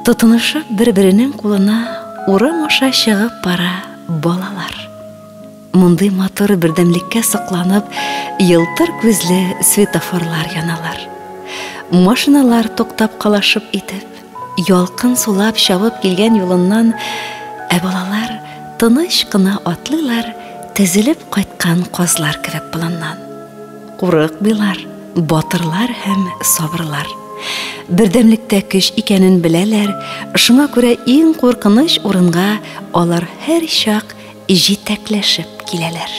Тотынышып бір-бірінің қолына урам аша шығып бара балалар. Мұндай матур бірдемлікке сықланып, елтыр көзлі светофорлар яналар. Машиналар тоқтап қалашып етіп, ялқын сулап шабып келген юлыннан балалар тыныш қына атлылар, тізіліп қайтқан қозлар кебек бұланнан. Қурық билар, батырлар һәм сабырлар. Бірдемлікте күш икәнен біләләр, шуңа күрә иң қорқыныш урынға алар һәр шақ җитәкләшеп киләләр.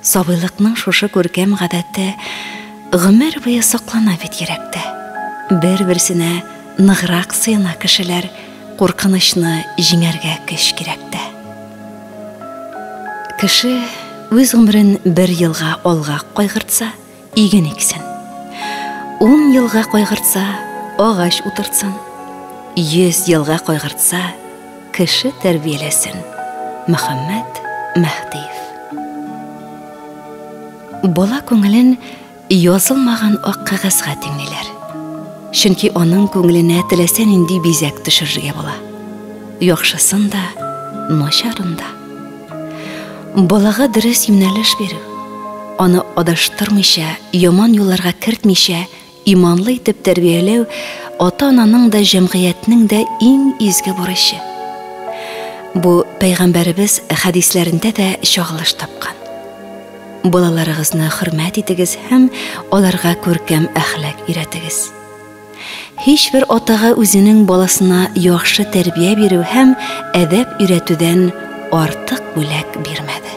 Сабыйлыкның шушы күркәм гадәте гомер буе саклана бит йөрәктә. Бер-берсенә ныграк сыена кешеләр, куркынычны җиңәргә көч кирәктә. Кеше үз гомерен 1 елга алга кайгыртса, иген иксен. 10 елга кайгыртса, агач утыртсын. 100 елга кайгыртса, кеше тәрбияләсен. Мөхәммәд Мәхдиев. Бала күңелен язылмаган ак кагазга тиңниләр. Чөнки аның күңеленә теләсә нинди бизәк төшерергә була. Яхшысын да, начарын да. Балага дөрес юнәлеш бирү, аны адаштырмыйча, яман юлларга кертмичә, иманлы итеп тәрбияләү ата-ананың да җәмгыятьнең дә иң изге бурычы. Бу пәйгамбәрбез хадисләрендә дә чагылыш тапкан. Балаларыгызны хөрмәт итегез һәм аларга күркәм әхлак өйрәтегез. Һичбер атага үзенең баласына яхшы тәрбия бирү һәм әдәп өйрәтүдән артык бүләк бирмәде.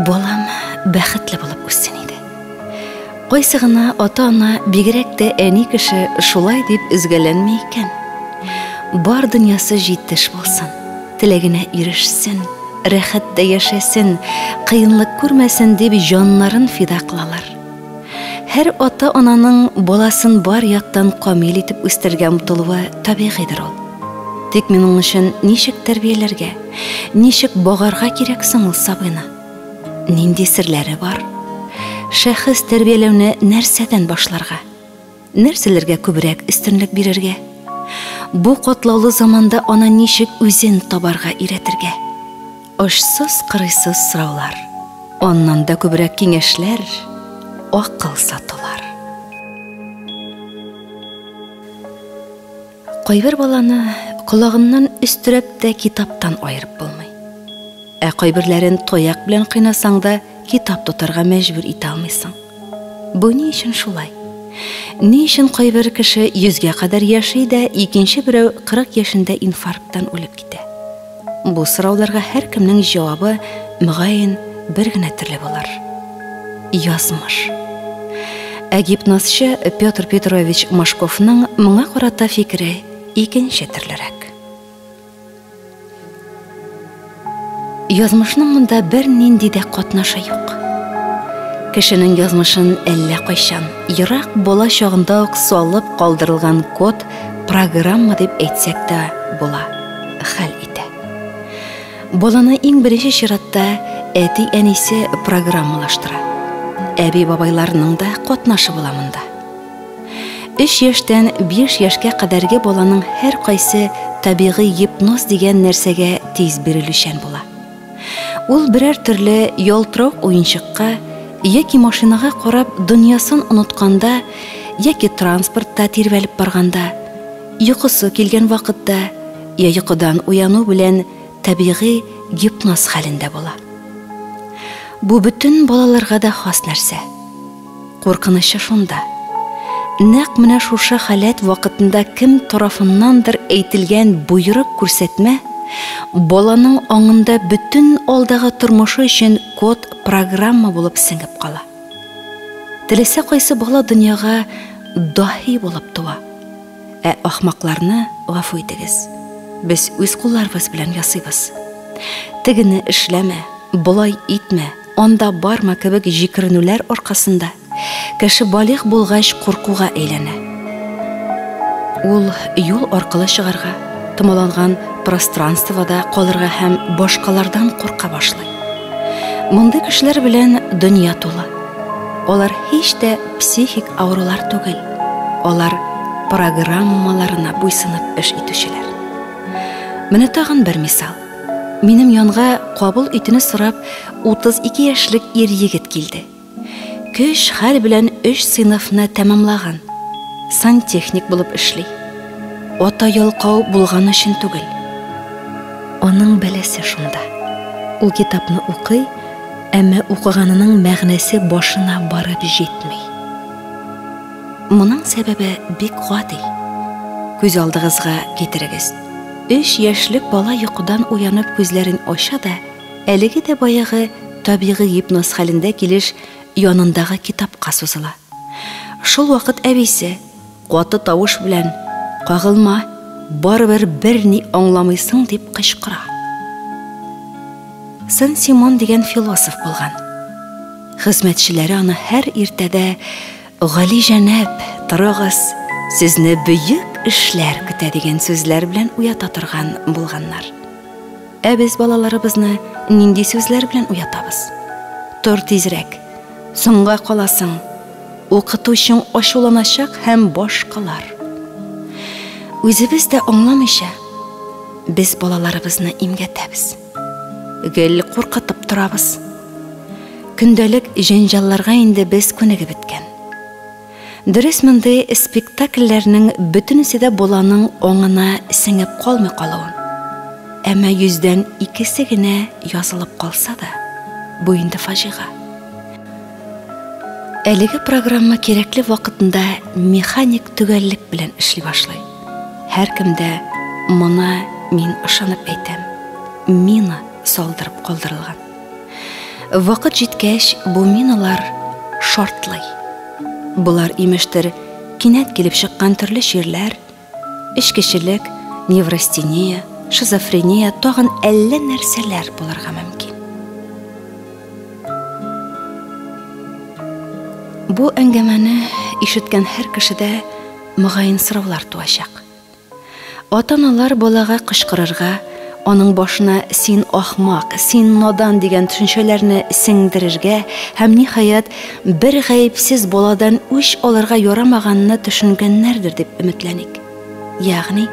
Балам бәхетле булып үссен иде. Кайсы гына ата-ана бигрәк тә әни кеше шулай дип үзгәләнми икән. Бар дөньясы җитеш булсын, теләгенә ирешсен, рәхәттә яшәсен, кыенлык күрмәсен дип җаннарын фида кылалар. Һәр ата-ананың баласын бар яктан камил итеп үстергә омтылуы табигыйдыр ул. Тик минем өчен ничек тәрбияләргә, ничек багарга кирәк соң ул сабыйны? Нинди серләре бар? Шәхес тәрбияләүне нәрсәдән башларга? Нәрсәләргә күбрәк өстенлек бирергә? Бу катлаулы заманда ана ничек үзен табарга иретергә? Ашсыз-кырыйсыз сораулар. Аннан да күбрәк киңәшләр, акыл сатулар. Кайбер баланы колагыннан өстерәп тә китаптан айырып булмый. Кайберләрен таяк белән кыйнасаң да китап тотарга мәҗбүр итә алмыйсың. Бу ни өчен шулай? Ни өчен кайбер кеше 100гә кадәр яши дә, икенче берәү 40 яшендә инфаркттан үлеп китә? Бу сорауларга һәркемнең җавабы мөгаен бер генә төрле булыр. Язмыш. Гипнозчы Петр Петрович Машковның моңа карата фикере икенче төрлерәк. Язмышның монда бер нинди дә катнашы юк. Кешенең язмышын әллә кайчан, ерак бала чагында ук салып калдырылган код, программа дип әйтсәк тә була, хәл итә. Баланы иң беренче чиратта әти-әнисе программалаштыра. Әби-бабайларның да катнашы була монда. 3 яшьтән 5 яшькә кадәрге баланың һәр кайсы табигый гипноз дигән нәрсәгә тиз бирелүчән була. Ул берәр төрле ялтырау уенчыкка яки машинага карап дөньясын онытканда, яки транспортта тирбәлеп барганда, йокысы килгән вакытта, я йокыдан уяну белән табигый гипноз хәлендә була. Бу бүтән балаларга да хас нәрсә. Куркынышы шунда. Нәкъ менә шушы халәт вакытында кем тарафыннандыр әйтелгән буйрык күрсәтмә баланың аңында бүтән алдагы тормышы өчен код, программа булып сеңеп кала. Теләсә кайсы бала дөньяга дахи булып туа. Ахмакларны гафу итегез. Без үз кулларыбыз белән ясыйбыз. Тегене эшләмә, булай итмә, анда барма кебек җикеренүләр аркасында кеше балигъ булгач куркуга әйләнә. Ул юл аркылы чыгарга, томаланган пространствода калырга һәм башкалардан курка башлый. Мондай кешеләр белән дөнья тулы. Алар һич тә психик авырулар түгел. алар программаларына буйсынып эш итүчеләр. Менә тагын бер мисал. Минем янга кабул итүне сорап 32 яшьлек ир-егет килде. Көч хәл белән 3 сыйныфны тәмамлаган. Сантехник булып эшли. Ата ялкау булган өчен түгел. Аның бәләсе шунда. Ул китапны укый, әмма укыганының мәгънәсе башына барып җитми. Моның сәбәбе бик гади. Күз алдыгызга китерегез. 3 яшьлек бала йокыдан уянып күзләрен ача да, әлеге дә баягы табигый гипноз хәлендә килеш янындагы китапка сузыла. Шул вакыт әбисе каты тавыш белән «Кагылма, барыбер берни аңламыйсың» дип кычкыра. Сен-Симон дигән философ булган. Хезмәтчеләре аны һәр иртәдә «Гали җәнәп, торыгыз, сезне бөек эшләр көтә» дигән сүзләр белән уята торган булганнар. Ә без балаларыбызны нинди сүзләр белән уятабыз? Тор тизрәк, соңга каласың, укытучың ачуланачак һәм башкалар. Үзебез дә аңламыйча, без балаларыбызны имгәтәбез. Гел куркытып торабыз. Көндәлек җәнҗалларга инде без күнегеп беткән. Дөрес, мондый спектакльләрнең бөтенесе дә баланың аңына сеңеп калмый калуын. Әмма 100дән 2се генә язылып калса да, бу инде фаҗига. Әлеге программа кирәкле вакытында механик төгәллек белән эшли башлый. Һәр кемдә моны мин ышанып әйтәм. Мина салдырып калдырылган. Вакыт җиткәч, бу миналар шартлый. Булар имештер кинәт килеп чыккан төрле ширләр, эчкечелек, неврастения, шизофрения, тагын әллә нәрсәләр булырга мөмкин. Бу әңгәмәне ишеткән һәр кешедә мөгаен сораулар туачак. Ата-аналар балага кычкырырга, аның башына «син ахмак, син надан» дигән төшенчәләрне сеңдерергә һәм ниһаять бер гаепсез баладан үч алырга ярамаганны төшенгәннәрдер дип өметләник. Ягъни,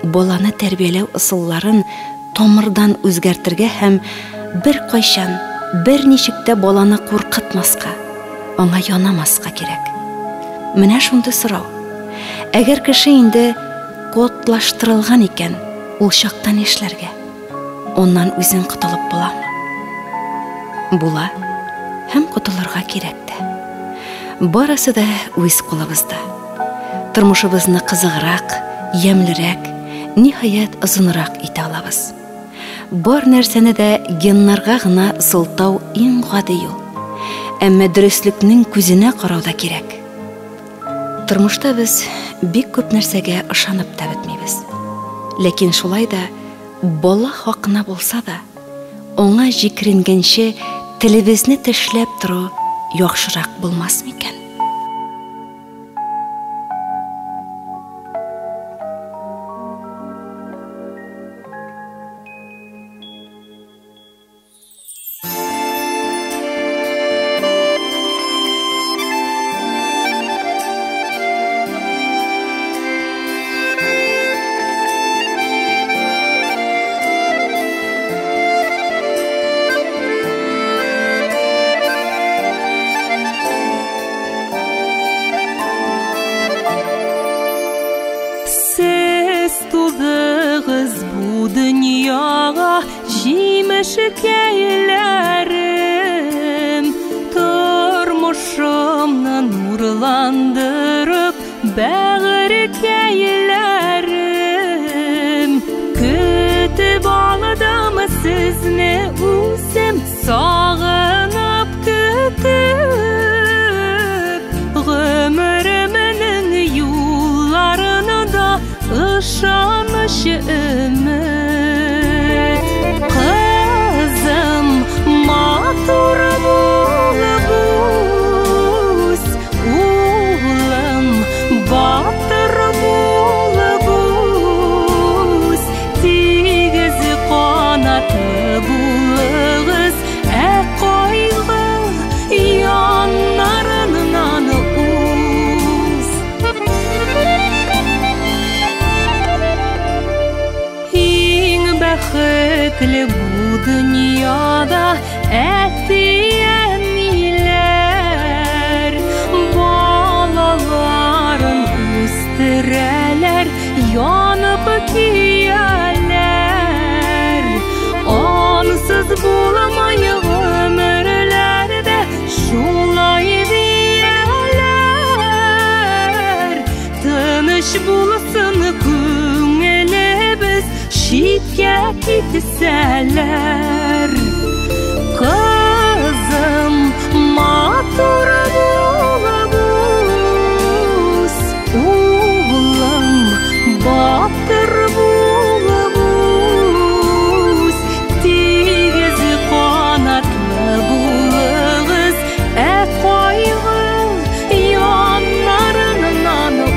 баланы тәрбияләү ысулларын тамырдан үзгәртергә һәм бер кайчан, бер ничектә баланы куркытмаска, аңа янамаска кирәк. Менә шундый сорау. Әгәр кеше инде кодлаштырылган икән, ул чакта эшләргә? Оннан үзен кытылып буламы? Була һәм кытылырга кирәк тә. Барысы да үз кулыбызда. Тормышыбызны кызыграк, ямьлерәк, ниһаять озынрак итә алабыз. Бар нәрсәне дә геннарга гына сылтау иң гади юл. Әмма дөреслекнең күзенә карау да кирәк. Тормышта без бик күп нәрсәгә ышанып та бетмибез. Ләкин шулай да бала хакына булса да, аңа җикренгәнче телебезне тешләп тору яхшырак булмас микән? Şükeylerim Turmuşumnu nurlandırıp Bəğirkeylerim Kütüb aldım sizni Uzim sağınıp kütüp Ömrümün yollarını da ışanış ümit Kızım matur bulbuz Oğlum batır bulbuz Tigiz kanatı bulğız Koyğu yanlarından uz бәхетле бу дөньяда әти-әниләр балаларын үстерәләр, янып көяләр. Ансыз буламай гомерләрдә шулай дияләр. Тыныч булсын күңелебез, читкә китсәләр. Кызым, матур булабыз, улым, батыр булабыз. Тигез канатлы булыгыз, кайгы яннарынан үз.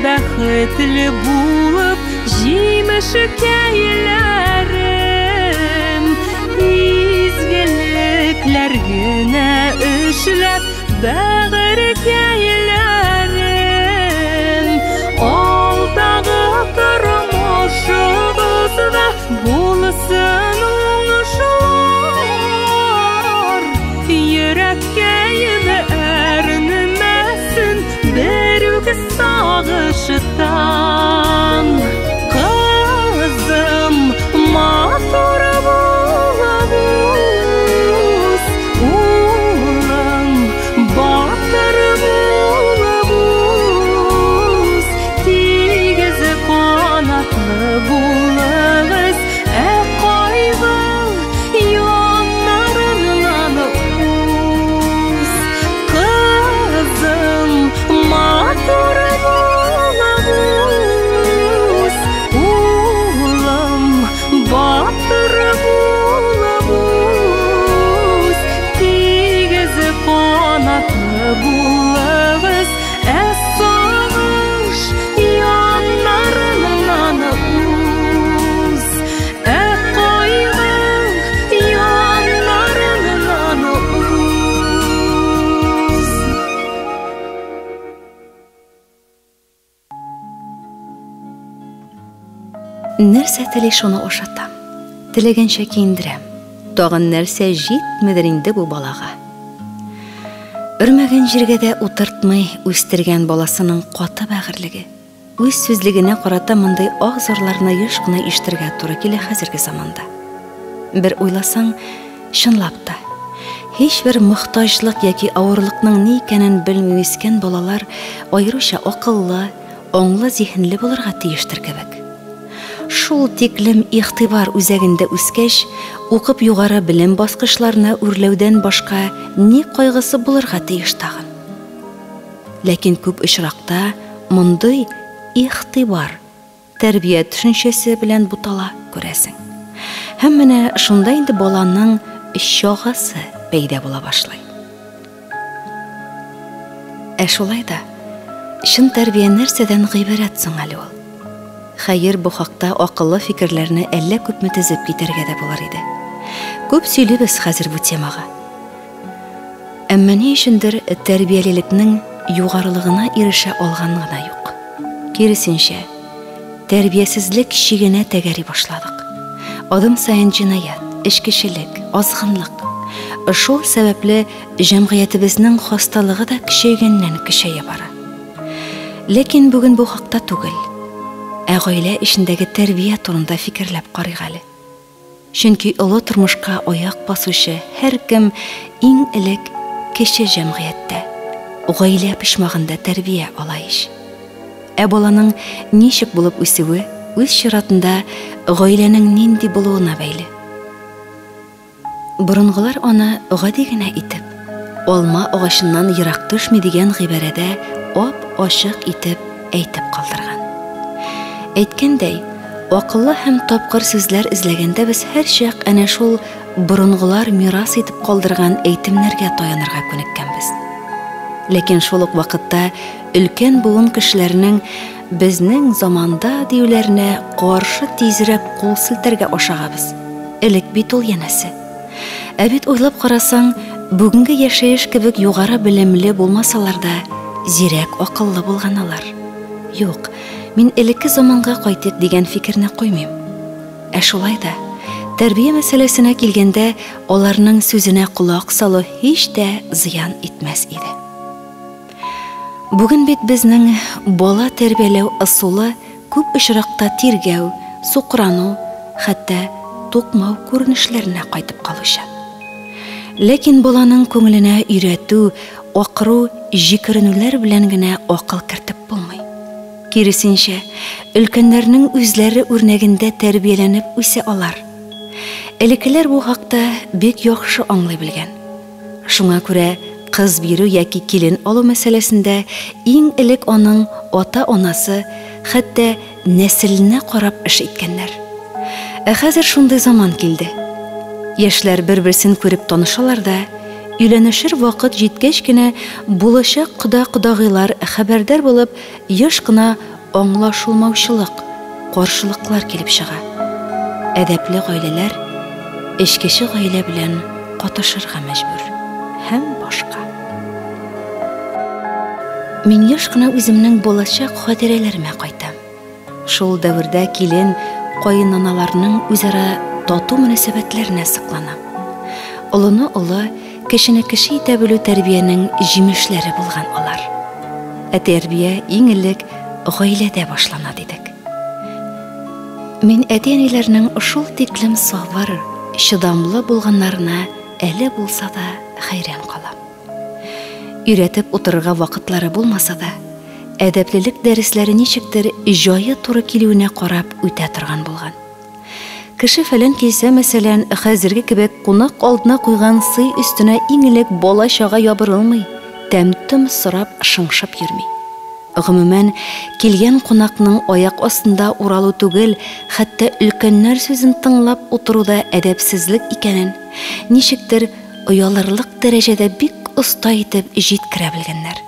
Бәхетле булып, җимеш кәйләрем, изгелекләр генә эшләп, бәгырь кәйләрем. Алдагы тормышыгызда булсын уңышлар, йөрәккә әрнемәсен бер үк сагыштан. Кызым, матур булабыз, улым, батыр булабыз. Тигез канатлы булыгыз, кайгы яннарынан үз. Кызым, матур булабыз, улым, батыр булабыз. Тигез канатлы булыгыз, сагыш яннарынан үз. Кайгы яннарынан үз. Нәрсә теле шуны ашатам, теләгәнчә киендерәм. Тагын нәрсә җитмедер инде бу балага. Өрмәгән җиргә дә утыртмый үстергән баласының каты бәгырьлеге. Үз сүзлегенә карата мондай ак зарларны еш кына ишетергә туры килә хәзерге заманда. Бер уйласаң, чынлап та, һичбер мохтаҗлык яки авырлыкның ни икәнен белми үскән балалар аеруча акыллы, аңлы зиһенле булырга тиештер кебек. Шул тиклем игътибар үзәгендә үскәч, укып югары белем баскычларына үрләүдән башка ни кайгысы булырга тиеш тагын. Ләкин күп очракта мондый игътибар тәрбия төшенчәсе белән бутала, күрәсең. Һәм менә шунда инде баланың чагасы пәйда була башлый. Шулай да, чын тәрбия нәрсәдән гыйбарәт соң әле ул? Хәер, бу хакта акыллы фикерләрне әллә күпме тезеп китәргә дә булыр иде. Күп сөйлибез хәзер бу темага. Әмма ни өчендер тәрбиялелекнең югарылыгына ирешә алган гына юк. Киресенчә, тәрбиясезлек чигенә тәгәри башладык. Адым сайын җинаят, эчкечелек, азгынлык. Шул сәбәпле җәмгыятебезнең хасталыгы да көчәйгәннән-көчәя бара. Ләкин бүген бу хакта түгел, гаилә эчендәге тәрбия турында фикерләп карыйк әле. Чөнки олы тормышка аяк басучы һәркем иң элек кеше җәмгыятьтә, гаилә пишмагында тәрбия ала ич. Баланың ничек булып үсүе үз чиратында гаиләнең нинди булуына бәйле. Борынгылар аны гади генә итеп, алма агачыннан ерак төшми дигән гыйбарәдә ап-ачык итеп әйтеп калдырган. Әйткәндәй, акыллы һәм тапкыр сүзләр эзләгәндә без һәр чак әнә шул борынгылар мирас итеп калдырган әйтемнәргә таянырга күнеккәнбез. Ләкин шул ук вакытта өлкән буын кешеләрнең безнең заманда диюләренә каршы тизрәк кул селтәргә ашагабыз. Элек бит ул янәсе. Ә бит уйлап карасаң, бүгенге яшәеш кебек югары белемле булмасалар да, зирәк акыллы булганалар. Юк, мин элекке заманга кайтыйк дигән фикерне куймыйм. Ә шулай да, тәрбия мәсьәләсенә килгәндә, аларның сүзенә кулак салу һич тә зыян итмәс иде. Бүген бит безнең бала тәрбияләү ысулы күп очракта тиргәү, сукрану, хәтта тукмау күренешләренә кайтып калучы. Ләкин баланың күңеленә өйрәтү, акыру, җикеренүләр белән генә акыл кертеп булмый. Киресенчә, өлкәннәрнең үзләре үрнәгендә тәрбияләнеп үсә алар. Элекеләр бу хакта бик яхшы аңлый белгән. Шуңа күрә кыз бирү яки килен алу мәсьәләсендә иң элек аның ата-анасы, хәтта нәселенә карап эш иткәннәр. Ә хәзер шундый заман килде. Яшьләр бер-берсен күреп танышалар да, өйләнешер вакыт җиткәч кенә булачак кода-кодагыйлар хәбәрдар булып, яш кына аңлашылмаучылык, каршылыклар килеп чыга. Әдәпле гаиләләр эчкече гаилә белән катышырга мәҗбүр. Һәм башка. Мин яш кына үземнең булачак хатирәләремә кайтам. Шул дәвердә килен, кайынаналарның үзара тату мөнәсәбәтләренә сакланам. Олыны-олы, кешене кеше итә белү тәрбиянең җимешләре булган алар. Ә тәрбия иң элек гаиләдә башлана дидек. Мин әти-әниләрнең шул тиклем сабыр, чыдамлы булганнарына әле булса да хәйран калам. Өйрәтеп утырырга вакытлары булмаса да, әдәплелек дәресләре ничектер җае туры килүенә карап үтә торган булган. Кеше фәлән килсә, мәсәлән, хәзерге кебек кунак алдына куйган сый өстенә иң элек бала чага ябырылмый, тәм-том сорап шыңшып йөрми. Гомумән, килгән кунакның аяк астында уралу түгел, хәтта өлкәннәр сүзен тыңлап утыруда әдәпсезлек икәнен, ничектер оялырлык дәрәҗәдә бик оста итеп җиткерә белгәннәр.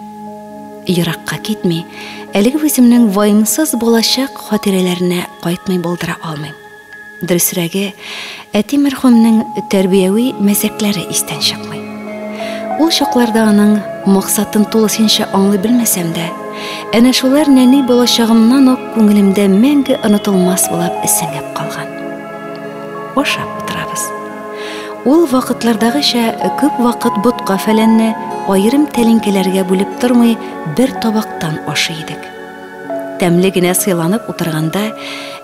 Еракка китми, әлеге үземнең ваемсыз булачак хатирәләренә кайтмый булдыра алмыйм. Дөресрәге, әти мәрхүмнең тәрбияви мәзәкләре истән чыкмый. Ул чакларда аның максатын тулысынча аңлый белмәсәм дә, әнә шулар нәни булачагымнан ук күңелемдә мәңге онытылмас булып исәнгәп калган. Ашап утырабыз. Ул вакытлардагыча күп вакыт бутка фәләнне айрым тәлинкәләргә бүлеп тормый, бер табактан ашый идек. Тәмле генә сыйланып утырганда,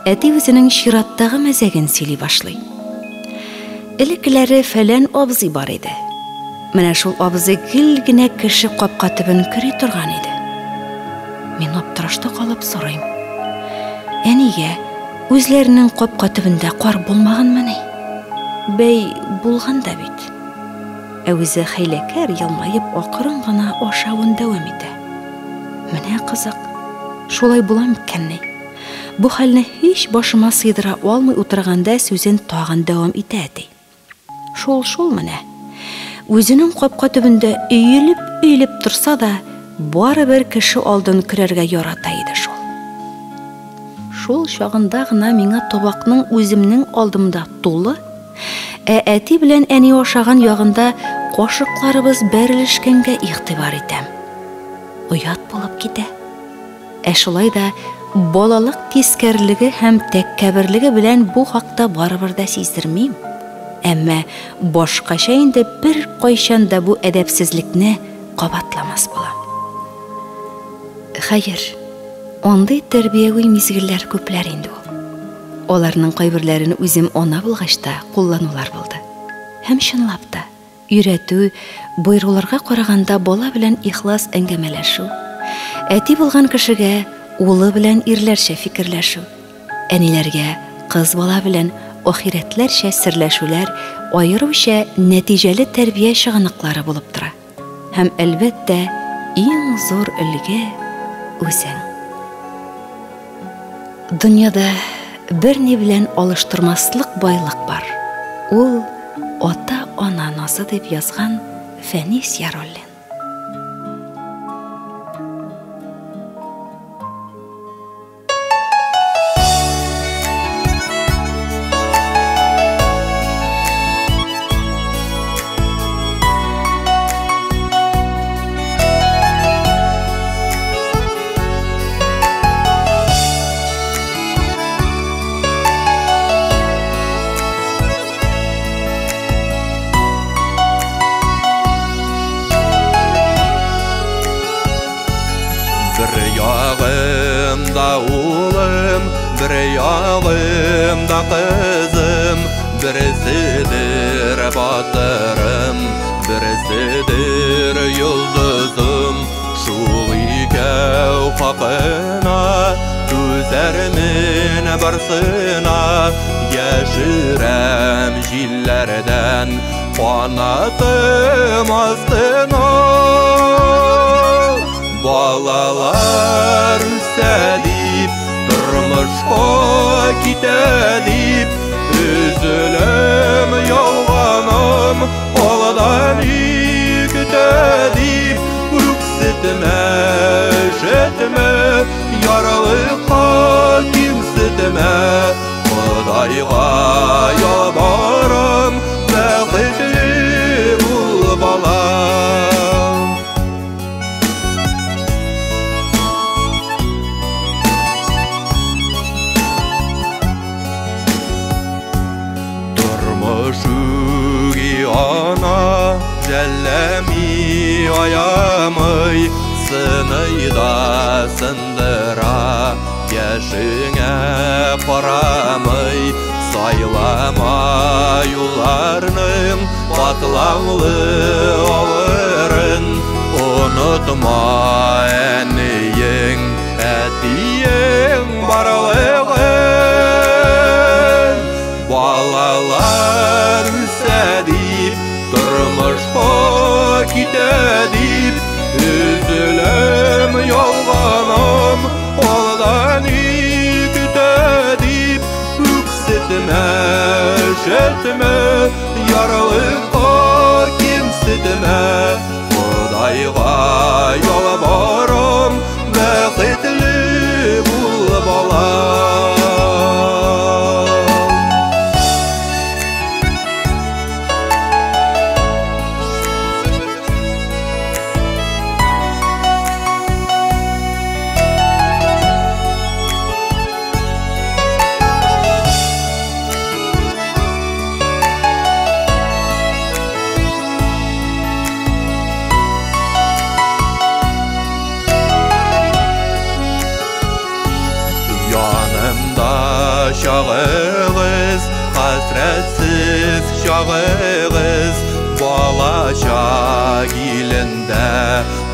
әти үзенең чираттагы мәзәген сөйли башлый. Элекләре фәлән абзый бар иде. Менә шул абзый гел генә кеше капка төбен күри торган иде. Мин аптырашта калып сорыйм. Әнигә үзләренең капка төбендә кар булмаганмыни? Бәй, булган да бит. Ә үзе хәйләкәр елмаеп акырын гына ашавын дәвам итә. Менә кызык, шулай була микәнни? Бу хәлне һич башыма сыйдыра алмый утырганда сүзен тагын дәвам итә әти. Шул менә. Үзенең капка төбендә өелеп торса да, барыбер кеше алдын керергә ярата иде шул. Шул чагында гына миңа табакның үземнең алдымда тулы, ә әти белән әни ашаган ягында кашыкларыбыз бәрелешкәнгә игътибар итәм. Уят булып китә. Ә шулай да балалык тискәрлеге һәм тәккәберлеге белән бу хакта барыбер дә сиздермим. Әмма башкача инде бер кайчан да бу әдәпсезлекне кабатламас булам. Хәер, андый тәрбияви мизгелләр күпләр инде ул. Аларның кайберләрен үзем ана булгачта кулланулар булды. Һәм чынлап та, өйрәтү, буйруларга караганда бала белән ихлас әңгәмәләшү, әти булган кешегә улы белән ирләрчә фикерләшү, әниләргә кыз бала белән ахирәтләрчә серләшүләр аеруча нәтиҗәле тәрбия чыганаклары булып тора. Һәм әлбәттә, иң зур өлге үзең. Дөньяда берни белән алыштырмаслык байлык бар. Ул ата-ана назы дип язган Фәнис Яруллин. Yağımda ulım, bir yağımda kızım, birisidir batırım, birisidir yıldızım. Şul ikev hakına, tüzerimin barsına, yaşırem jillerden, kanatım astına. Balalar üstedip, durmuşka gitedip, üzülüm yolganım, oladan yükütedip, üksitme, şetme, yaralıqa kimsitme, Xudayga yalvarım, bəxtli bul balam. Şugi ana jellemi ayamay, sınıyda sındıra, yaşına paramay. Saylama yollarının batlanlı ağırın, unutma eniyin, etiyin baralığın. Balalar üstedip, durmuşka gitedip, üzülüm yolganım, oldan yükütedip, üksitme, şetme, yaralıqa kimsitme, Xudayga yalvarım, bəxtli bul balam. Şağığız, hasretsiz şağığız, balaca gilinde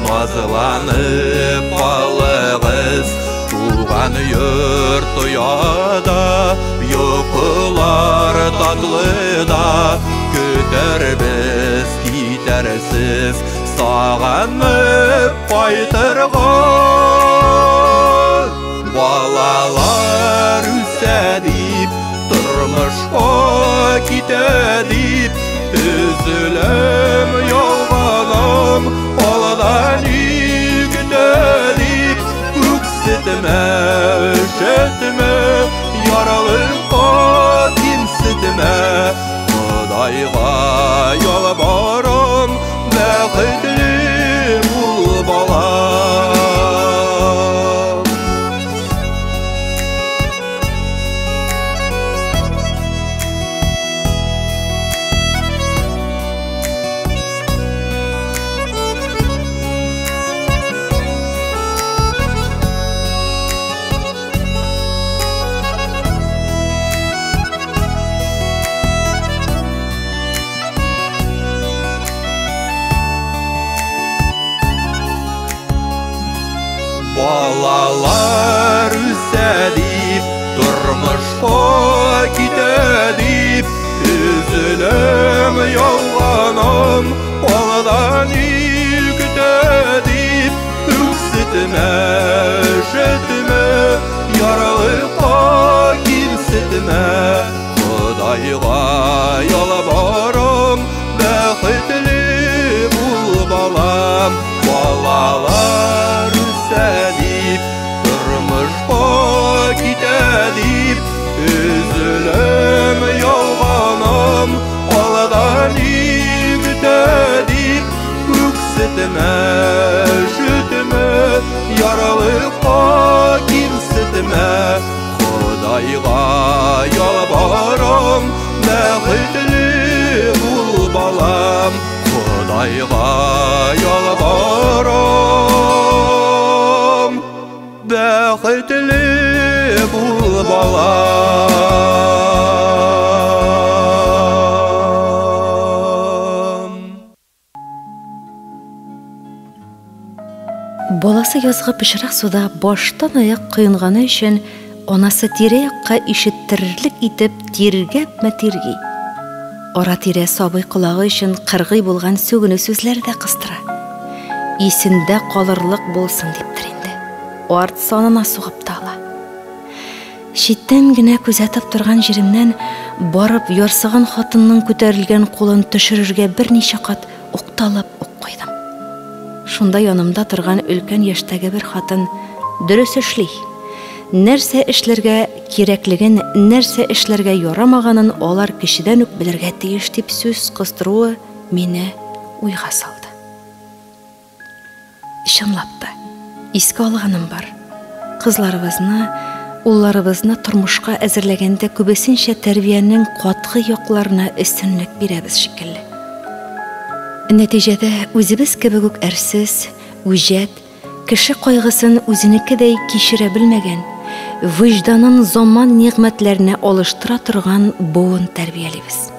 nazlanıp balığız. Tuğan yurt uyada, yokular tatlıda, küter biz gidersiz, sağanıp baytırgan. Balalar üstedip, durmuşka gitedip, üzülüm yolganım, oladan yükütedip, üksitme, şetme, yaralıqa kimsitme, Xudayga yalvarım, bəxtli bul balam. Balalar üstedip, durmuşka gitedip, üzülüm yolganım, oladan yükütedip, üksitme, şetme, yaralıqa kimsitme, Xudayga yalvarım. шетіме, шетіме, яралыққа кемсітіме, Құдайға ялбарам, бәхетлі бұл балам, Құдайға ялбарам, бәхетлі бұл балам. Баласы язгы пешрак суда баштан аяк кыйнганы өчен анасы тирә-якка ишеттерерлек итеп тиргәп-тирги. Ара-тирә сабый колагы өчен кыргый булган сүгене сүзләр дә кыстыра. Исендә калырлык булсын диптер инде. Арт санына сугып тала. Читтән генә күзәтеп торган җиремнән барып ярсыган хатынның күтәрелгән кулын төшерергә берничә кат укталып ук куйдым. Шунда янымда торган өлкән яшьтәге бер хатын дөрес эшли. Нәрсә эшләргә кирәклеген, нәрсә эшләргә ярамаганын алар кешедән үк белергә тиеш дип сүз кыстыруы мине уйга салды. Чынлап та, искә алганым бар. Кызларыбызны, улларыбызны тормышка әзерләгәндә күбесенчә тәрбиянең катгы якларына өстенлек бирәбез шикелле. Нәтиҗәдә үзебез кебек үк әрсез, үҗәт, кеше кайгысын үзенекедәй кичерә белмәгән, вөҗданын заман нигъмәтләренә алыштыра торган буын тәрбиялибез.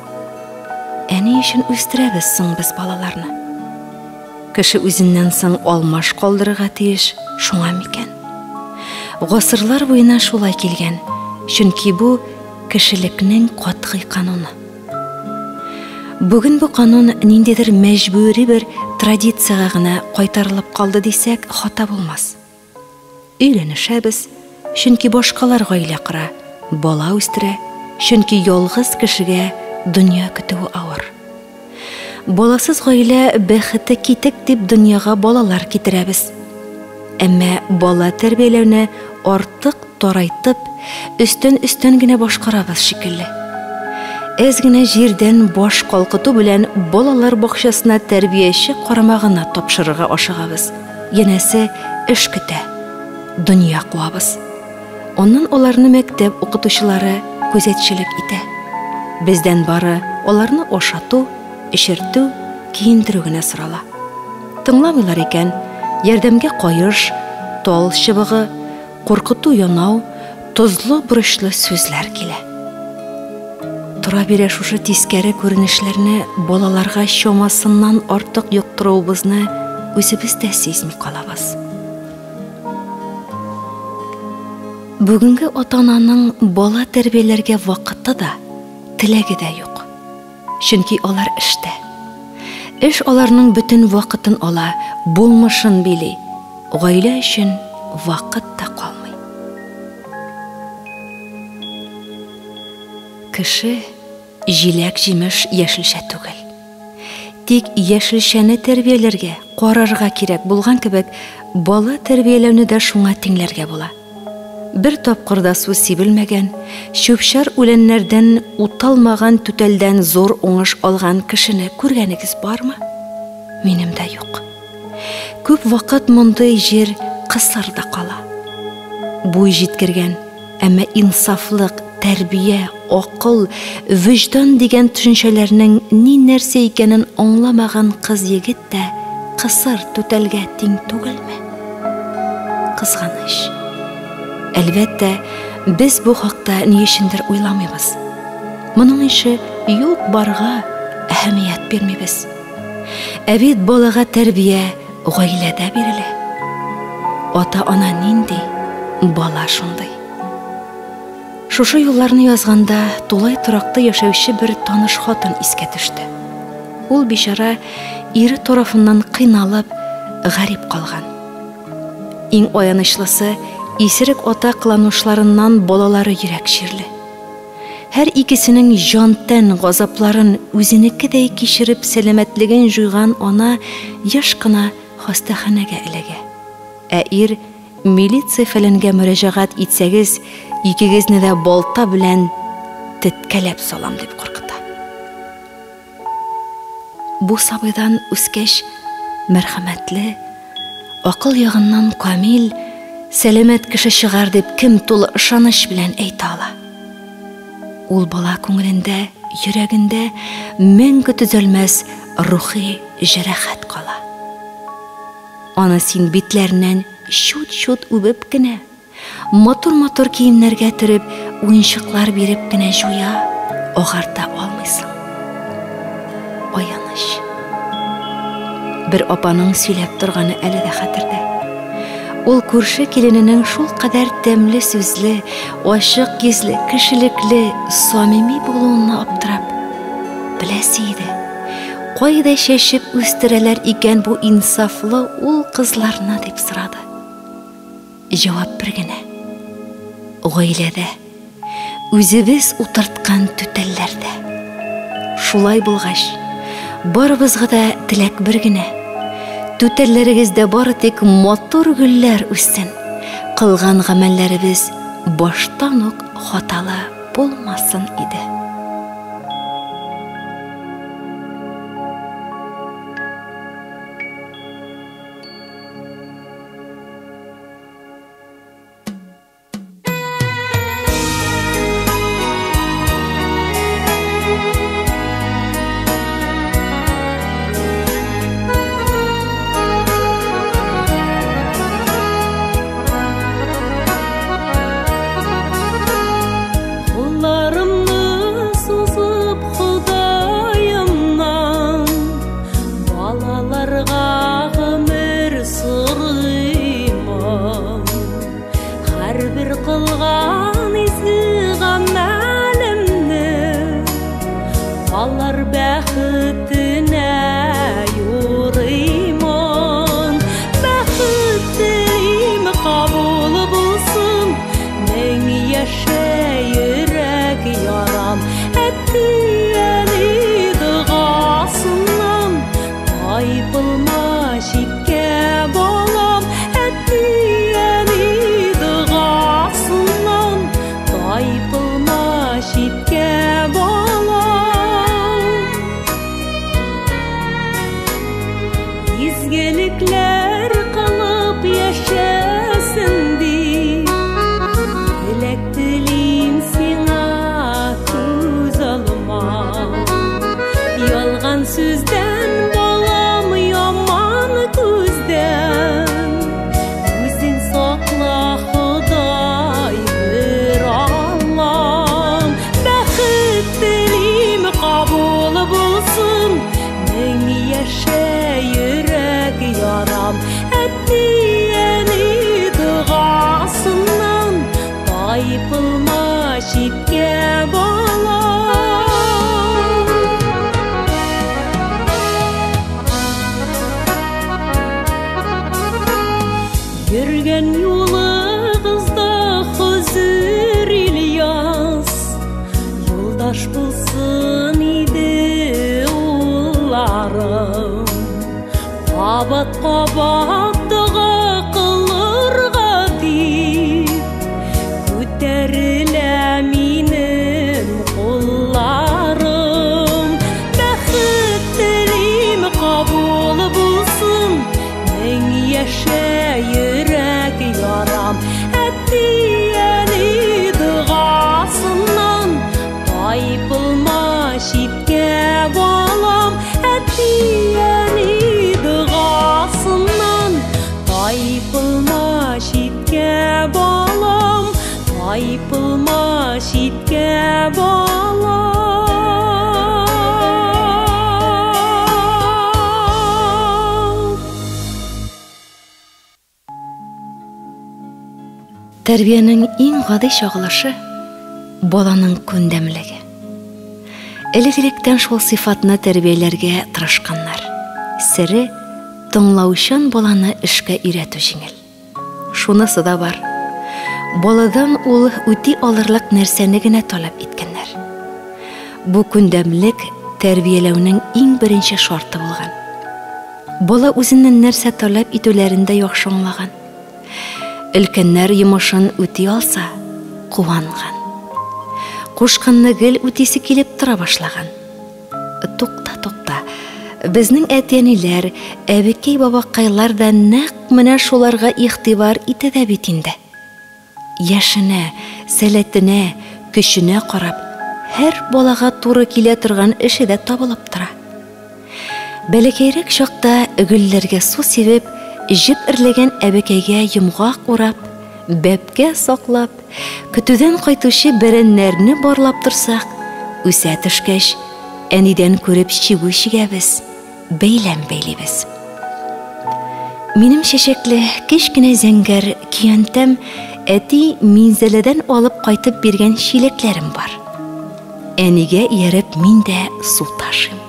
Әни өчен үстерәбез соң без балаларны? Кеше үзеннән соң алмаш калдырырга тиеш, шуңа микән? Гасырлар буена шулай килгән, чөнки бу кешелекнең катгый кануны. Бүген бу канун ниндидер мәҗбүри бер традициягә гына кайтарылып калды дисәк, хата булмас. Өйләнешәбез, чөнки башкалар гаилә кыра, бала үстерә, чөнки ялгыз кешегә дөнья көтүе авыр. Баласыз гаилә бәхете китек дип дөньяга балалар китерәбез. Әмма бала тәрбияләүне артык тарайтып, өстен генә башкарабыз шикелле. Әз генә җирдән баш калкыту белән балалар бакчасына тәрбияче карамагына тапшырырга ашыгабыз. Янәсе эш көтә, дөнья куабыз. Оннан аларны мәктәп укытучылары күзәтчелек итә. Бездән бары аларны ашату, эшертү, киендерү генә сорала. Тыңламыйлар икән, ярдәмгә кайыш, тал чыбыгы, куркыту янау, тозлы бурычлы сүзләр килә. Тура бирә шушы тискәре күренешләрне балаларга чамасыннан артык юктыруыбызны үзебез дә сизми калабыз. Бүгенге ата-ананың бала тәрбияләргә вакыты да, теләге дә юк. Чөнки алар эштә. Эш аларның бөтен вакытын ала, булмышын били. Гаилә өчен вакыт та калмый. Кеше җиләк-җимеш яшелчә түгел. Тик яшелчәне тәрбияләргә, карарга кирәк булган кебек, бала тәрбияләүне дә шуңа тиңләргә була. Бер тапкырда су сибелмәгән, чүпчәр үләннәрдән уталмаган түтәлдән зур уңыш алган кешене күргәнегез бармы? Минем дә юк. Күп вакыт мондый җир кысырда кала. Буй җиткергән, әмма инсафлык, тәрбия, акыл, вөҗдан дигән төшенчәләрнең ни нәрсә икәнен аңламаган кыз-егет тә кысыр түтәлгә тиң түгелме? Кызганыч. Әлбәттә, без бу хакта ни өчендер уйламыйбыз. Моның ише юк барга әһәмият бирмибез. Ә бит балага тәрбия гаиләдә бирелә. Ата-ана нинди, бала шундый. Шушы юлларны язганда тулай туракта яшәүче бер таныш хатын искә төште. Ул бичара ире тарафыннан кыйналып, гарип калган. Иң аянычлысы, исерек ата кыланушларыннан балалары йөрәк чирле. Һәр икесенең җан-тән газапларын үзенекедәй кичереп сәламәтлеген җуйган ана яшь кына хастаханәгә эләгә. Ә ир милиция фәләнгә мөрәҗәгать итсәгез, икегезне дә балта белән теткәләп салам дип куркыта. Бу сабыйдан үскәч мәрхәмәтле, акыл ягыннан камил, сәламәт кеше чыгар дип кем тулы ышаныч белән әйтә ала? Ул бала күңелендә, йөрәгендә мәңге төзәлмәс рухи җәрәхәт кала. Аны син битләреннән шут-шут үбеп кенә, матур-матур киемнәргә төреп, уенчыклар биреп кенә җуя, агарта алмыйсың. Аяныч. Бер апаның сөйләп торганы әле дә хәтердә. Ул күрше килененең шул кадәр тәмле сүзле, ачык йөзле, кешелекле, самими булуына аптырап, беләсе иде. Кайда чәчеп үстерәләр икән бу инсафлы ул кызларны дип сорады. Җавап бер генә. Гаиләдә, үзебез утырткан түтәлләрдә. Шулай булгач, барыбызга да теләк бер генә. Түтәлләрегездә бары тик матур гөлләр үссен. Кылган гамәлләребез баштан ук хаталы булмасын иде. Йөргән юлыгызда хозур Ильяс, юлдаш булсын иде улларым. Кабат-кабат дога кылырга дип, күтәрелә минем кулларым. Бәхет телим кабул булсын, мең яшә йөрәк ярам. Әттияне догасыннан, тайпылма читкә балам. Әттияне догасыннан, тайпылма читкә балам. Тайпылма читкә балам. Тәрбиянең иң гади чагылышы баланың күндәмлеге. Элек-электән шул сыйфатны тәрбияләргә тырышканнар. Сире тыңлаучан баланы эшкә өйрәтү җиңел. Шунысы да бар. Баладан ул үти алырлык нәрсәне генә таләп иткәннәр. Бу күндәмлек тәрбияләүнең иң беренче шарты булган. Бала үзеннән нәрсә таләп итүләрен дә яхшы аңлаган. Өлкәннәр йомышын үти алса, куанган. Кушканны гел үтисе килеп тора башлаган. Тукта, Безнең әтәниләр, әбекәй бабакайлар да нәкъ менә шуларга игътибар итә бит инде. Яшенә, сәләтенә, көченә карап, һәр балага туры килә торган эше дә табылып тора. Бәләкәйрәк чакта гөлләргә су сибеп, җеп эрләгән әбекәйгә йомгак урап, бәпкә саклап, көтүдән кайтучы бәрәннәрне барлап торсак, үсә төшкәч, әнидән күреп чигү чигәбез, бәйләм бәйлибез. Минем чәчәкле, кечкенә зәңгәр көянтәм әти минзәләдән алып кайтып биргән чиләкләрем бар. Әнигә ияреп мин дә су ташыйм.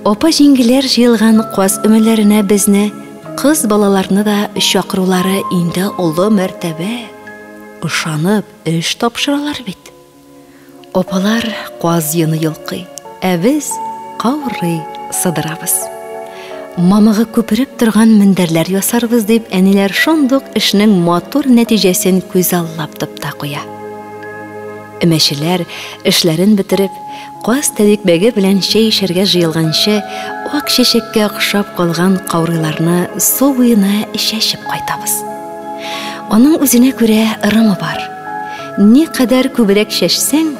Апа җиңгеләр җыелган каз өмәләренә безне, кыз балаларны да чакырулары инде олы мәртәбә. Ышанып, эш тапшыралар бит. Апалар каз йыны йылкый, ә без каурый сыдырабыз. Мамыгы күпереп торган мендәрләр ясарбыз дип, әниләр шундук эшнең матур нәтиҗәсен күз аллап та куя. Өмәчеләр эшләрен бетереп, каз тәбикбәге белән чәй эчәргә җыелганчы, ак чәчәккә охшап калган каурыйларны су буена чәчеп кайтабыз. Аның үзенә күрә ырымы бар. Ни кадәр күбрәк чәчсәң,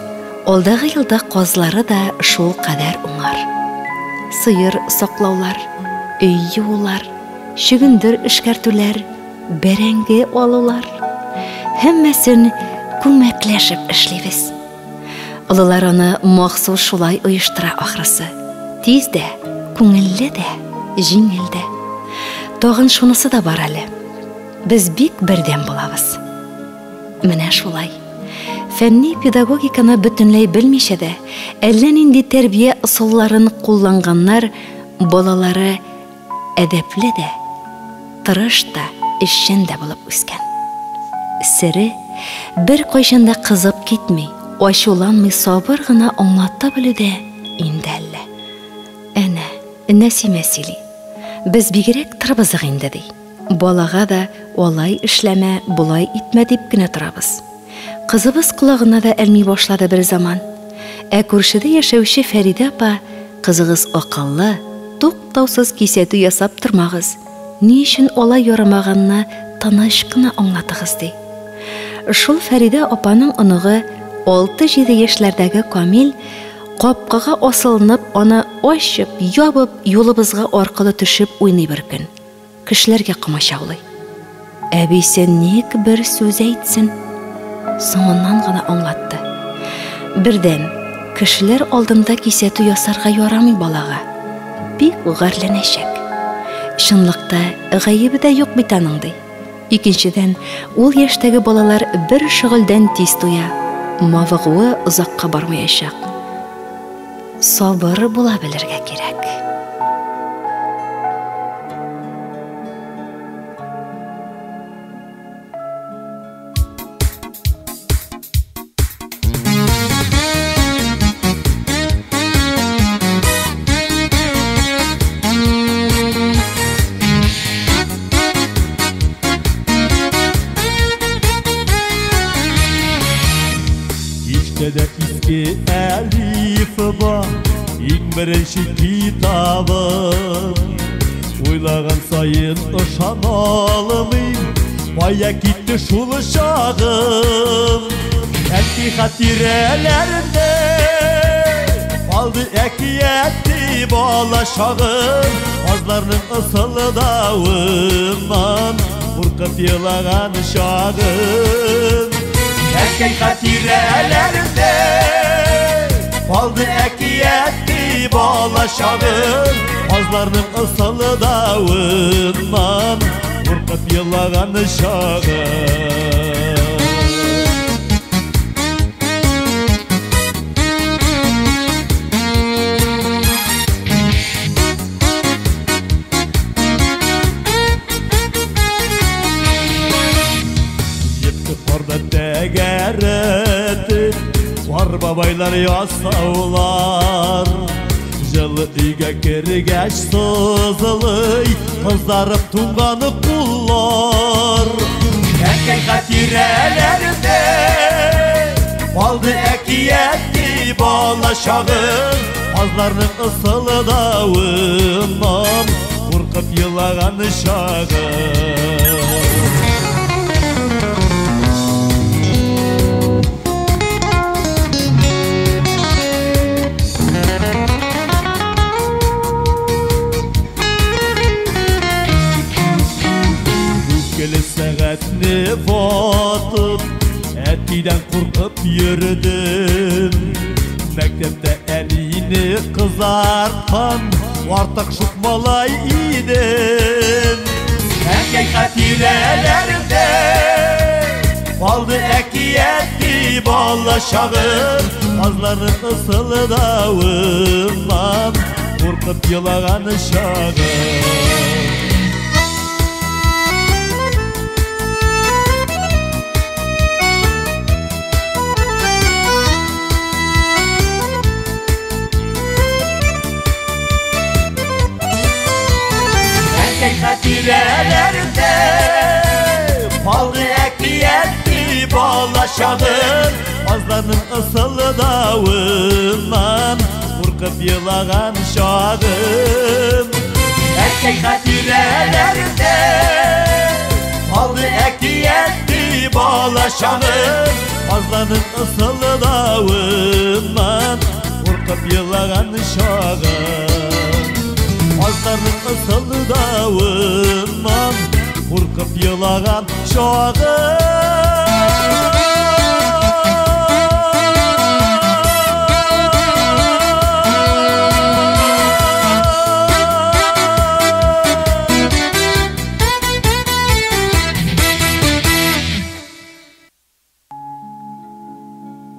алдагы елда казлары да шул кадәр уңар. Сыер саклаулар, өй юулар, шөгендер эшкәртүләр, бәрәңге алулар, һәммәсен күмәкләшеп эшлибез. Олылар аны махсус шулай оештыра ахрысы. Тиз дә, күңелле дә, җиңел дә. Тагын шунысы да бар әле. Без бик бердәм булабыз. Менә шулай. Фәнни педагогиканы бөтенләй белмичә дә, әллә нинди тәрбия ысулларын кулланганнар балалары әдәпле дә, тырыш та, эшчән дә булып үскән. Сере бер кайчанда кызып китми, ачуланмый сабыр гына аңлата белүдә инде әллә. Әнә, Нәсимә сөйли. Без бигрәк тырбызык инде ди. Балага да алай эшләмә, булай итмә дип кенә торабыз. Кызыбыз колагына да әлми башлады бер заман. Ә күршедә яшәүче Фәридә апа, кызыгыз акыллы, туктаусыз кисәтү ясап тормагыз. Ни өчен алай ярамаганны таныш кына аңлатыгыз ди. Шул Фәридә апаның оныгы 6-7 яшьләрдәге Камил капкага асылынып, аны ачып, ябып, юлыбызга аркылы төшеп уйный бер көн. Кешеләргә камачаулый. Әбисе ник бер сүз әйтсен? Соңыннан гына аңлатты. Бердән, кешеләр алдында кисәтү ясарга ярамый балага. Бик гарләнәчәк. Чынлыкта гаебе дә юк бит аның ди. Икенчедән, ул яшьтәге балалар бер шөгыльдән тиз туя. Мавыгуы озакка бармаячак. Сабыр була белергә кирәк. Кичкәдә иске әлифе бар, иң беренче китабым. Уйлаган сайын ышана алмыйм, кая китте шул чагым. Әти хатирәләрендә калды әкияти бала чагым. Казларның ысылдавыннан куркып елаган чагым. Әкәй хатирәләрендә калды әкияти бала чагым. Казларның ысылдавыннан куркып елаган чагым. Тәгәрәте бар бабайлар ясаулар, жылы өйгә кергәч сызылый, кызарып туңганы куллар. Әкәй хатирәләрендә калды әкияти бала чагым. Азларның ысылдауынан қорқып елаган шағы. Өткелі сағатны батып, әттейден қорқып ердім. Мәктепті әлейіні қызартқан, артық шықмалай идім. Әкей қатирелерімде балды әкиетті бала шағым. Азлардың ысылдауынан қорқып елаған шағым. Қатирелерімде балды әкиетті бала шағым. Азлардың ысылдауынан қорқып елаған шағым. Әкей қатирелерімде балды әкиетті бала шағым. Азлардың ысылдауынан қорқып елаған шағым. Азлардың ысылдауынан қорқып елаған шағым.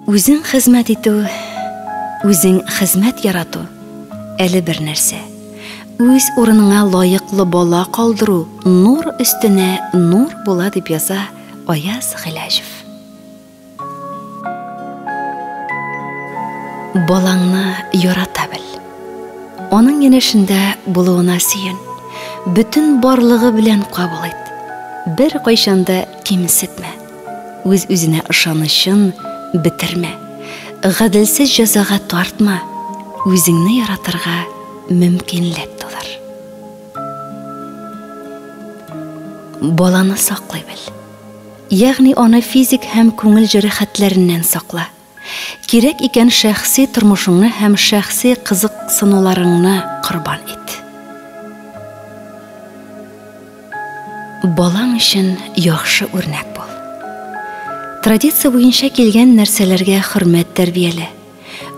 Үзең хезмәт итү, үзең хезмәт ярату әле бер нәрсә. Үз урыныңа лайыклы бала калдыру нур өстенә нур була дип яза Аяз Гыйләҗев. Балаңны ярата бел. Аның янәшендә булуына сөен. Бүтән барлыгы белән кабул ит. Бер кайчанда кимсетмә. Үз үзенә ышанычын битермә. Гаделсез җәзага тартма. Үзеңне яратырга мөмкинлек тудыр. Баланы саклый бел. Ягъни аны физик һәм күңел җәрәхәтләреннән сакла. Кирәк икән шәхси тормышыңны һәм шәхси кызыксынуларыңны корбан ит. Балаң өчен яхшы үрнәк бул. Традиция буенча килгән нәрсәләргә хөрмәт тәрбияле.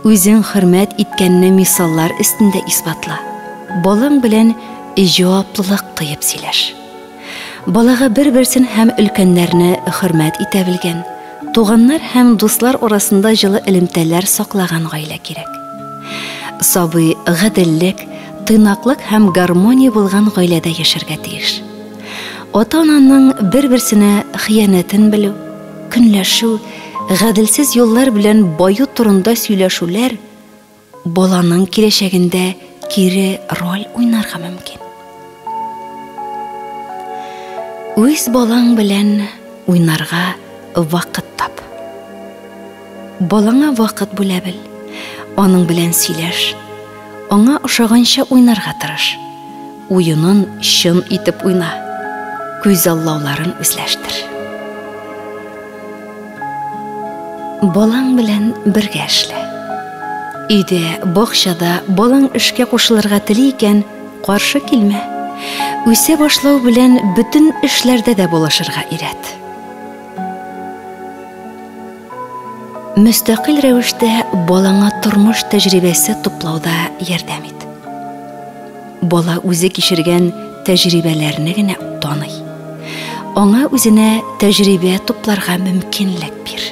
Үзең хөрмәт иткәнне мисаллар өстендә исбатла. Балаң белән җаваплылык тыеп сөйләш. Балага бер-берсен һәм өлкәннәрне хөрмәт итә белгән, туганнар һәм дуслар арасында җылы элемтәләр саклаган гаилә кирәк. Сабый гаделлек, тыйнаклык һәм гармония булган гаиләдә яшәргә тиеш. Ата-ананың бер-берсенә хыянәтен белү, көнләшү, гаделсез юллар белән баю турында сөйләшүләр баланың киләчәгендә кире роль уйнарга мөмкин. Үз балаң белән уйнарга вакыт тап. Балаңа вакыт бүлә бел. Аның белән сөйләш. Аңа ошаганча уйнарга тырыш. Уйынын чын итеп уйна. Күз аллауларын үзләштер. Балаң белән бергә эшлә. Өйдә, бакчада балаң эшкә кушылырга тели икән, каршы килмә. Үсә башлау белән бүтән эшләрдә дә булышырга ирәт. Мөстәкыйль рәвештә балаңа тормыш тәҗрибәсе туплауда ярдәм ит. Бала үзе кичергән тәҗрибәләрне генә таный. Аңа үзенә тәҗрибә тупларга мөмкинлек бир.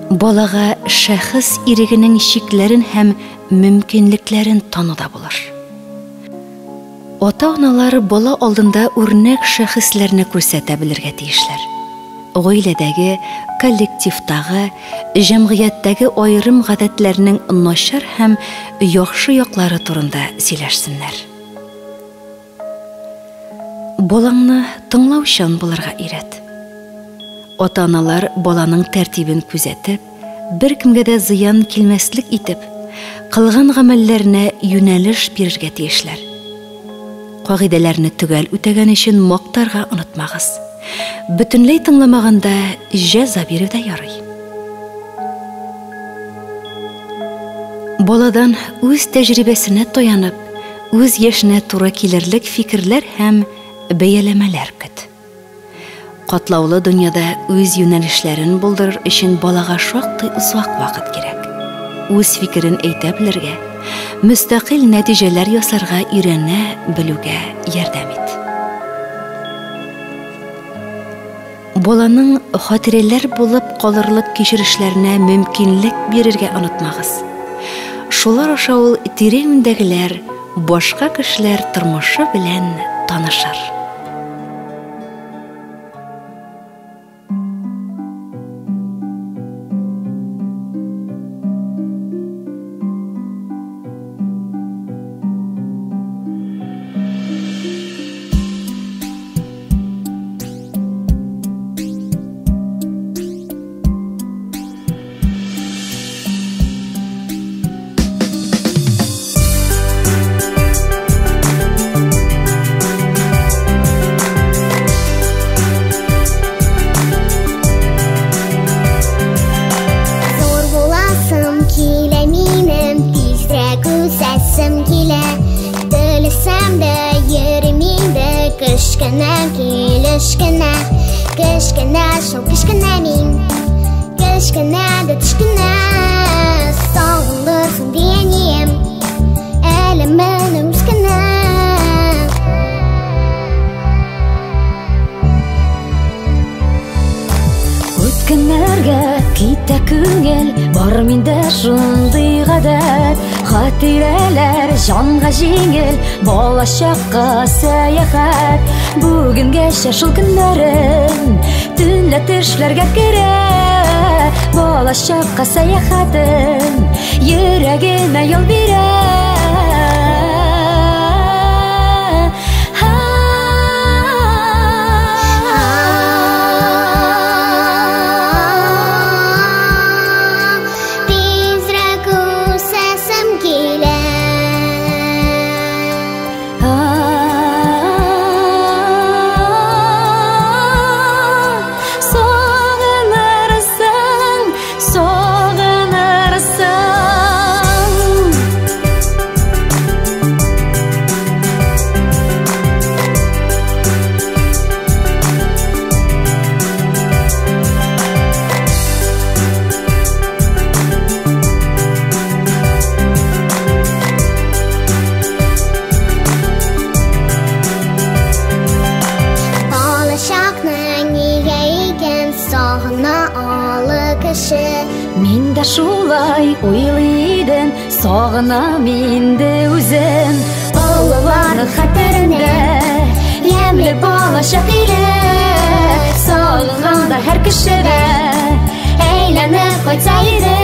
Балага шәхес ирегенең чикләрен һәм мөмкинлекләрен тануда булыр. Ата-аналар бала алдында үрнәк шәхесләрне күрсәтә белергә тиешләр. Гаиләдәге, коллективтагы, җәмгыятьтәге аерым гадәтләрнең начар һәм яхшы яклары турында сөйләшсеннәр. Балаңны тыңлаучан булырга ирәт. Ата-аналар баланың тәртибен күзәтеп, бер кемгә дә зыян килмәслек итеп, кылган гамәлләренә юнәлеш бирергә тиешләр. Кагыйдәләрне төгәл үтәгән өчен мактарга онытмагыз. Бөтенләй тыңламаганда җәза бирү дә ярый. Баладан үз тәҗрибәсенә таянып, үз яшенә туры килерлек фикерләр һәм бәяләмәләр көт. Катлаулы дөньяда үз юнәлешләрен булдырыр өчен балага шактый озак вакыт кирәк. Үз фикерен әйтә белергә, мөстәкыйль нәтиҗәләр ясарга өйрәнә белүгә ярдәм ит. Баланың хатирәләр булып калырлык кичерешләренә мөмкинлек бирергә онытмагыз. Шулар аша ул тирәнендәгеләр, башка кешеләр тормышы белән танышыр. Кешкенә шул кешкенә мин, кешкенә дә төшкенә сагындырсың диенем, әле менә үскенә. Үткәннәргә китә күңел, бар миндә шундый гадәт. Хатирәләр җанга җиңел, балачакка сәяхәт. Бүгенгәчә шул көннәрем төнлә төшләргә керә. Балачакка сәяхәтем йөрәгемә ял бирә. Мин дә шулай уйлый идем, сагынам инде үзем. Олылар хәтерендә ямьле балачак иле, сагынганда һәр кешегә әйләнеп кайтса иде.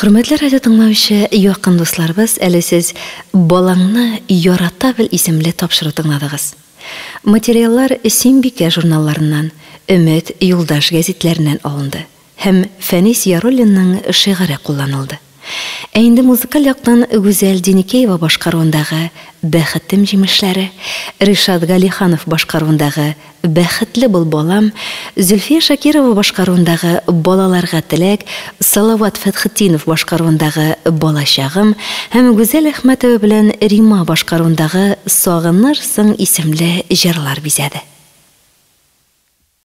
Хөрмәтле радио тыңлаучы, якын дусларыбыз, әле сез балаңны ярата бел исемле тапшыру тыңладыгыз. Материаллар Симбикә журналларыннан, Өмет, Юлдаш гәзитләреннән алынды һәм Фәнис Яруллинның шигыре кулланылды. Ә инде музыкаль яктан Гүзәл Деникеева башкаруындагы «Бәхетем җимешләре», Ришат Галиханов башкаруындагы «Бәхетле бул балам», Зөлфия Шакирова башкаруындагы «Балаларга теләк», Салават Фәтхетдинов башкаруындагы «Балачагым» һәм Гүзәл Әхмәтова белән Рима башкаруындагы «Сагынырсың» исемле җырлар бизәде.